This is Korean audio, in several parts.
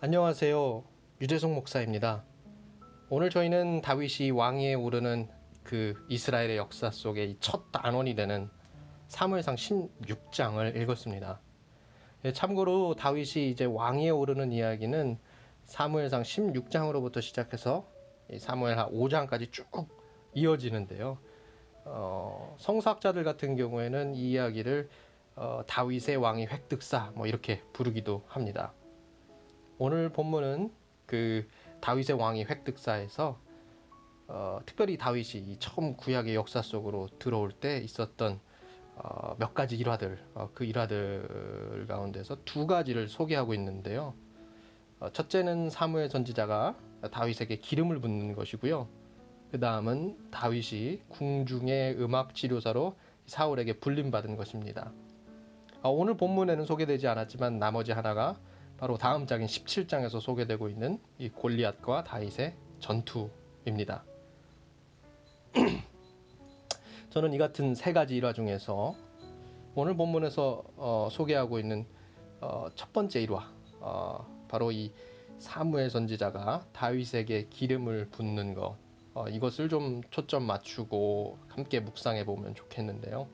안녕하세요. 유재송 목사입니다. 오늘 저희는 다윗이 왕위에 오르는 그 이스라엘의 역사 속의 이 첫 단원이 되는 사무엘상 16장을 읽었습니다. 참고로 다윗이 이제 왕위에 오르는 이야기는 사무엘상 16장으로부터 시작해서 사무엘하 5장까지 쭉 이어지는데요. 성서학자들 같은 경우에는 이 이야기를 다윗의 왕위 획득사 이렇게 부르기도 합니다. 오늘 본문은 그 다윗의 왕위 획득사에서 특별히 다윗이 처음 구약의 역사 속으로 들어올 때 있었던 몇 가지 일화들, 그 일화들 가운데서 두 가지를 소개하고 있는데요. 첫째는 사무엘 선지자가 다윗에게 기름을 붓는 것이고요. 그 다음은 다윗이 궁중의 음악 치료사로 사울에게 불림받은 것입니다. 오늘 본문에는 소개되지 않았지만 나머지 하나가 바로 다음 장인 17장에서 소개되고 있는 이 골리앗과 다윗의 전투입니다. 저는 이 같은 세 가지 일화 중에서 오늘 본문에서 소개하고 있는 첫 번째 일화, 바로 이 사무엘 선지자가 다윗에게 기름을 붓는 것, 이것을 좀 초점 맞추고 함께 묵상해 보면 좋겠는데요.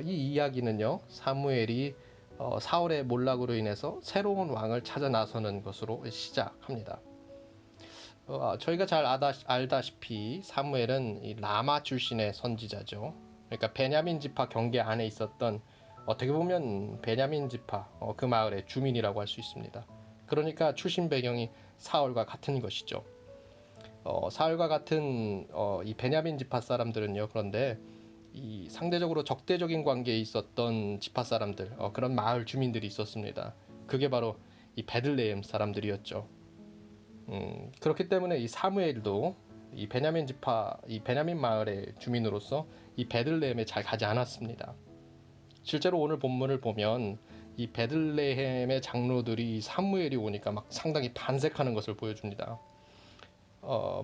이 이야기는요, 사무엘이 사울의 몰락으로 인해서 새로운 왕을 찾아 나서는 것으로 시작합니다. 저희가 잘 알다시피 사무엘은 이 라마 출신의 선지자죠. 그러니까 베냐민 지파 경계 안에 있었던, 어떻게 보면 베냐민 지파 그 마을의 주민이라고 할 수 있습니다. 그러니까 출신 배경이 사울과 같은 것이죠. 사울과 같은 이 베냐민 지파 사람들은요, 그런데 이 상대적으로 적대적인 관계에 있었던 지파 사람들, 그런 마을 주민들이 있었습니다. 그게 바로 이 베들레헴 사람들이었죠. 그렇기 때문에 이 사무엘도 이 베냐민 지파, 이 베냐민 마을의 주민으로서 이 베들레헴에 잘 가지 않았습니다. 실제로 오늘 본문을 보면 이 베들레헴의 장로들이 사무엘이 오니까 막 상당히 반색하는 것을 보여줍니다.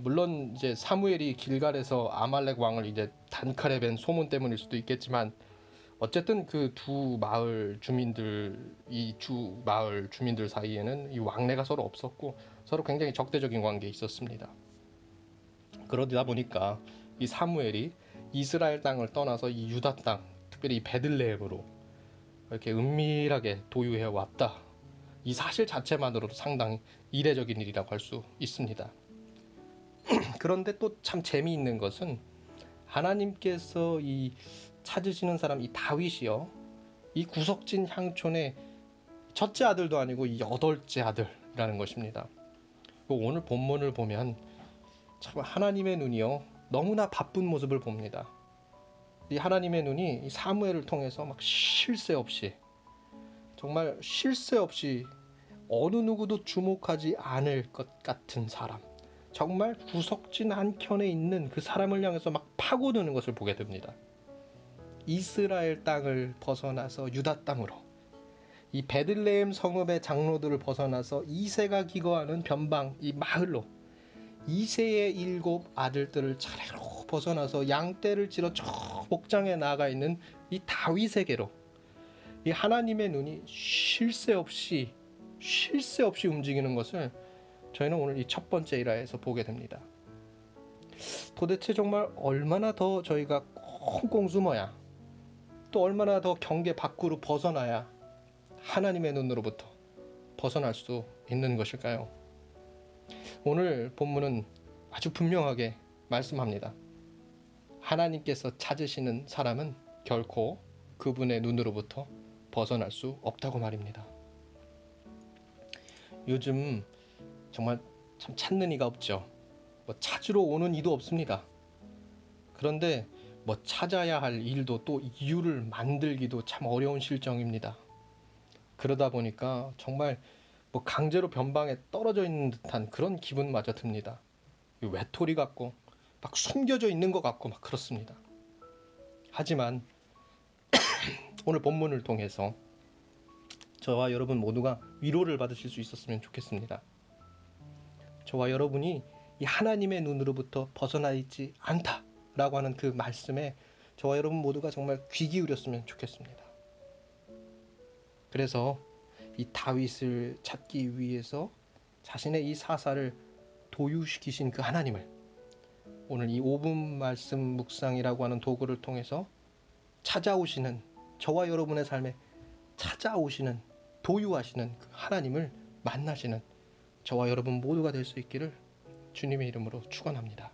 물론 이제 사무엘이 길갈에서 아말렉 왕을 이제 단칼에 벤 소문 때문일 수도 있겠지만, 어쨌든 그 두 마을 주민들, 이 주 마을 주민들 사이에는 이 왕래가 서로 없었고 서로 굉장히 적대적인 관계에 있었습니다. 그러다 보니까 이 사무엘이 이스라엘 땅을 떠나서 이 유다 땅, 특별히 이 베들레헴으로 이렇게 은밀하게 도유해 왔다. 이 사실 자체만으로도 상당히 이례적인 일이라고 할 수 있습니다. 그런데 또 참 재미있는 것은 하나님께서 이 찾으시는 사람, 이 다윗이요, 이 구석진 향촌의 첫째 아들도 아니고 이 여덟째 아들이라는 것입니다. 오늘 본문을 보면 참 하나님의 눈이요, 너무나 바쁜 모습을 봅니다. 이 하나님의 눈이 사무엘을 통해서 막 쉴 새 없이, 정말 쉴 새 없이 어느 누구도 주목하지 않을 것 같은 사람, 정말 구석진 한켠에 있는 그 사람을 향해서 막 파고드는 것을 보게 됩니다. 이스라엘 땅을 벗어나서 유다 땅으로, 이 베들레헴 성읍의 장로들을 벗어나서 이새가 기거하는 변방 이 마을로, 이새의 7 아들들을 차례로 벗어나서 양떼를 치러 저 목장에 나가 있는 이 다윗에게로 이 하나님의 눈이 쉴 새 없이 움직이는 것을 저희는 오늘 이 첫 번째 일화에서 보게 됩니다. 도대체 정말 얼마나 더 저희가 꽁꽁 숨어야, 또 얼마나 더 경계 밖으로 벗어나야 하나님의 눈으로부터 벗어날 수 있는 것일까요? 오늘 본문은 아주 분명하게 말씀합니다. 하나님께서 찾으시는 사람은 결코 그분의 눈으로부터 벗어날 수 없다고 말입니다. 요즘 정말 참 찾는 이가 없죠. 찾으러 오는 이도 없습니다. 그런데 찾아야 할 일도 또 이유를 만들기도 참 어려운 실정입니다. 그러다 보니까 정말 강제로 변방에 떨어져 있는 듯한 그런 기분마저 듭니다. 외톨이 같고 막 숨겨져 있는 것 같고 막 그렇습니다. 하지만 오늘 본문을 통해서 저와 여러분 모두가 위로를 받으실 수 있었으면 좋겠습니다. 저와 여러분이 이 하나님의 눈으로부터 벗어나 있지 않다라고 하는 그 말씀에 저와 여러분 모두가 정말 귀 기울였으면 좋겠습니다. 그래서 이 다윗을 찾기 위해서 자신의 이 사사를 도유시키신 그 하나님을 오늘 이 5분 말씀 묵상이라고 하는 도구를 통해서 찾아오시는, 저와 여러분의 삶에 찾아오시는, 도유하시는 그 하나님을 만나시는 저와 여러분 모두가 될 수 있기를 주님의 이름으로 축원합니다.